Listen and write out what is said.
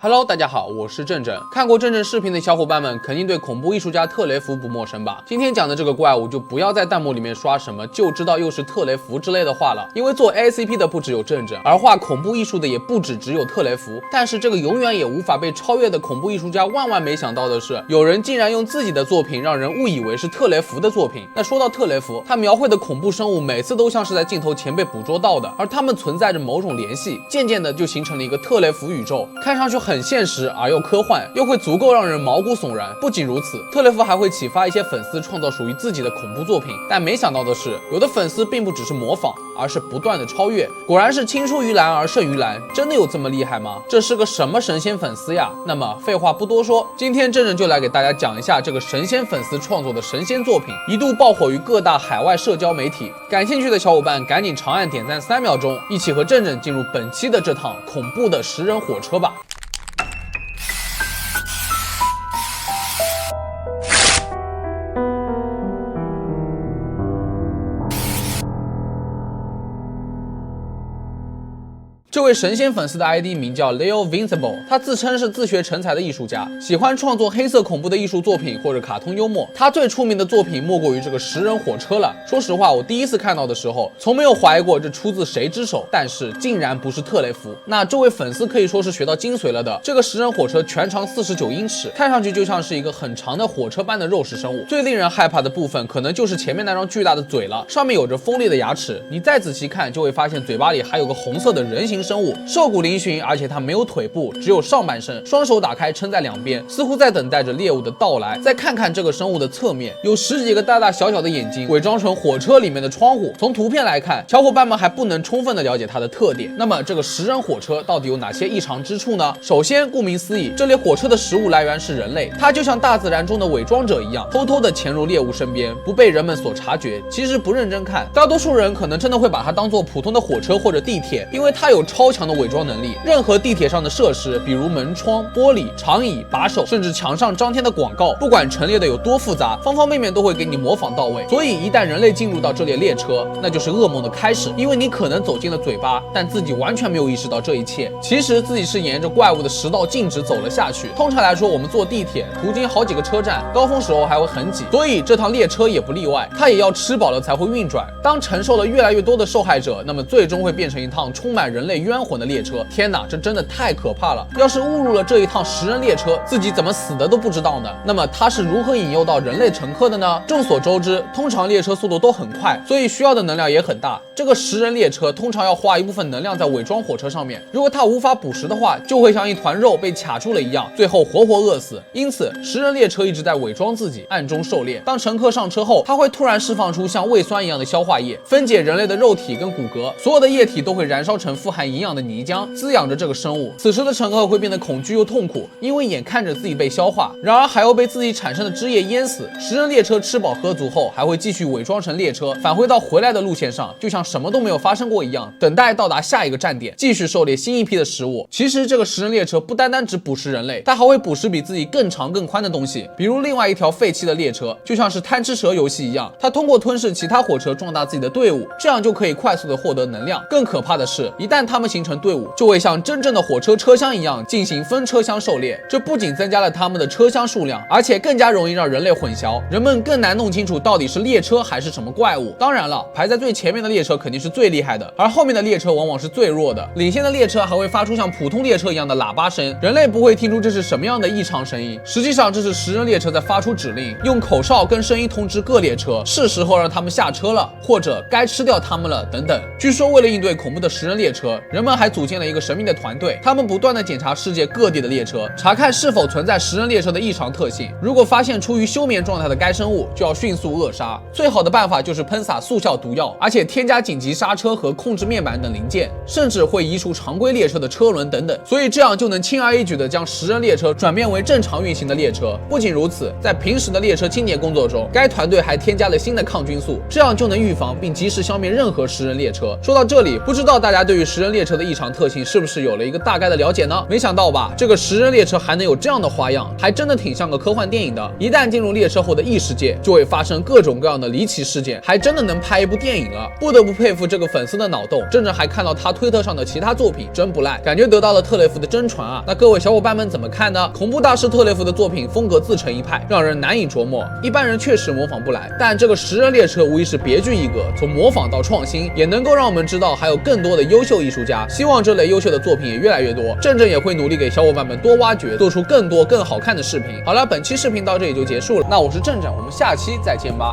Hello， 大家好，我是正正。看过正正视频的小伙伴们，肯定对恐怖艺术家特雷弗不陌生吧？今天讲的这个怪物，就不要在弹幕里面刷什么就知道又是特雷弗之类的话了，因为做 ACP 的不只有正正，而画恐怖艺术的也不只有特雷弗。但是这个永远也无法被超越的恐怖艺术家，万万没想到的是，有人竟然用自己的作品让人误以为是特雷弗的作品。那说到特雷弗，他描绘的恐怖生物每次都像是在镜头前被捕捉到的，而他们存在着某种联系，渐渐的就形成了一个特雷弗宇宙，看上去很现实而又科幻，又会足够让人毛骨悚然。不仅如此，特雷弗还会启发一些粉丝创造属于自己的恐怖作品。但没想到的是，有的粉丝并不只是模仿，而是不断的超越。果然是青出于蓝而胜于蓝，真的有这么厉害吗？这是个什么神仙粉丝呀？那么废话不多说，今天正正就来给大家讲一下这个神仙粉丝创作的神仙作品，一度爆火于各大海外社交媒体。感兴趣的小伙伴赶紧长按点赞3秒钟，一起和正正进入本期的这趟恐怖的食人火车吧。这位神仙粉丝的 ID 名叫 Leo Vincible， 他自称是自学成才的艺术家，喜欢创作黑色恐怖的艺术作品或者卡通幽默。他最出名的作品莫过于这个食人火车了。说实话，我第一次看到的时候，从没有怀疑过这出自谁之手，但是竟然不是特雷弗。那这位粉丝可以说是学到精髓了的。这个食人火车全长49英尺，看上去就像是一个很长的火车般的肉食生物。最令人害怕的部分，可能就是前面那张巨大的嘴了，上面有着锋利的牙齿。你再仔细看，就会发现嘴巴里还有个红色的人形生物，瘦骨嶙峋，而且它没有腿部，只有上半身，双手打开撑在两边，似乎在等待着猎物的到来。再看看这个生物的侧面，有10几个大大小小的眼睛，伪装成火车里面的窗户。从图片来看，小伙伴们还不能充分的了解它的特点。那么这个食人火车到底有哪些异常之处呢？首先，顾名思义，这类火车的食物来源是人类，它就像大自然中的伪装者一样，偷偷的潜入猎物身边，不被人们所察觉。其实不认真看，大多数人可能真的会把它当做普通的火车或者地铁，因为它有超强的伪装能力。任何地铁上的设施，比如门窗、玻璃、长椅、把手，甚至墙上张贴的广告，不管陈列的有多复杂，方方面面都会给你模仿到位。所以一旦人类进入到这列列车，那就是噩梦的开始，因为你可能走进了嘴巴，但自己完全没有意识到这一切，其实自己是沿着怪物的食道径直走了下去。通常来说，我们坐地铁途经好几个车站，高峰时候还会很挤，所以这趟列车也不例外，它也要吃饱了才会运转。当承受了越来越多的受害者，那么最终会变成一趟充满人类冤魂的列车。天哪，这真的太可怕了！要是误入了这一趟食人列车，自己怎么死的都不知道呢？那么它是如何引诱到人类乘客的呢？众所周知，通常列车速度都很快，所以需要的能量也很大。这个食人列车通常要花一部分能量在伪装火车上面，如果它无法捕食的话，就会像一团肉被卡住了一样，最后活活饿死。因此，食人列车一直在伪装自己，暗中狩猎。当乘客上车后，它会突然释放出像胃酸一样的消化液，分解人类的肉体跟骨骼，所有的液体都会燃烧成富含营养的泥浆，滋养着这个生物。此时的乘客会变得恐惧又痛苦，因为眼看着自己被消化，然而还要被自己产生的汁液淹死。食人列车吃饱喝足后，还会继续伪装成列车，返回到回来的路线上，就像什么都没有发生过一样，等待到达下一个站点，继续狩猎新一批的食物。其实这个食人列车不单单只捕食人类，它还会捕食比自己更长更宽的东西，比如另外一条废弃的列车，就像是贪吃蛇游戏一样，它通过吞噬其他火车壮大自己的队伍，这样就可以快速的获得能量。更可怕的是，一旦它们形成队伍，就会像真正的火车车厢一样进行分车厢狩猎，这不仅增加了他们的车厢数量，而且更加容易让人类混淆，人们更难弄清楚到底是列车还是什么怪物。当然了，排在最前面的列车肯定是最厉害的，而后面的列车往往是最弱的。领先的列车还会发出像普通列车一样的喇叭声，人类不会听出这是什么样的异常声音，实际上这是食人列车在发出指令，用口哨跟声音通知各列车是时候让他们下车了，或者该吃掉他们了等等。据说为了应对恐怖的食人列车，人们还组建了一个神秘的团队，他们不断的检查世界各地的列车，查看是否存在食人列车的异常特性。如果发现处于休眠状态的该生物，就要迅速扼杀。最好的办法就是喷洒速效毒药，而且添加紧急刹车和控制面板等零件，甚至会移除常规列车的车轮等等。所以这样就能轻而易举的将食人列车转变为正常运行的列车。不仅如此，在平时的列车清洁工作中，该团队还添加了新的抗菌素，这样就能预防并及时消灭任何食人列车。说到这里，不知道大家对于食人列车的异常特性是不是有了一个大概的了解呢？没想到吧，这个食人列车还能有这样的花样，还真的挺像个科幻电影的。一旦进入列车后的异世界，就会发生各种各样的离奇事件，还真的能拍一部电影了。不得不佩服这个粉丝的脑洞，甚至还看到他推特上的其他作品，真不赖，感觉得到了特雷弗的真传啊。那各位小伙伴们怎么看呢？恐怖大师特雷弗的作品风格自成一派，让人难以琢磨，一般人确实模仿不来，但这个食人列车无疑是别具一格，从模仿到创新，也能够让我们知道还有更多的优秀艺术家。希望这类优秀的作品也越来越多，正也会努力给小伙伴们多挖掘，做出更多更好看的视频。好了，本期视频到这里就结束了，那我是正，我们下期再见吧。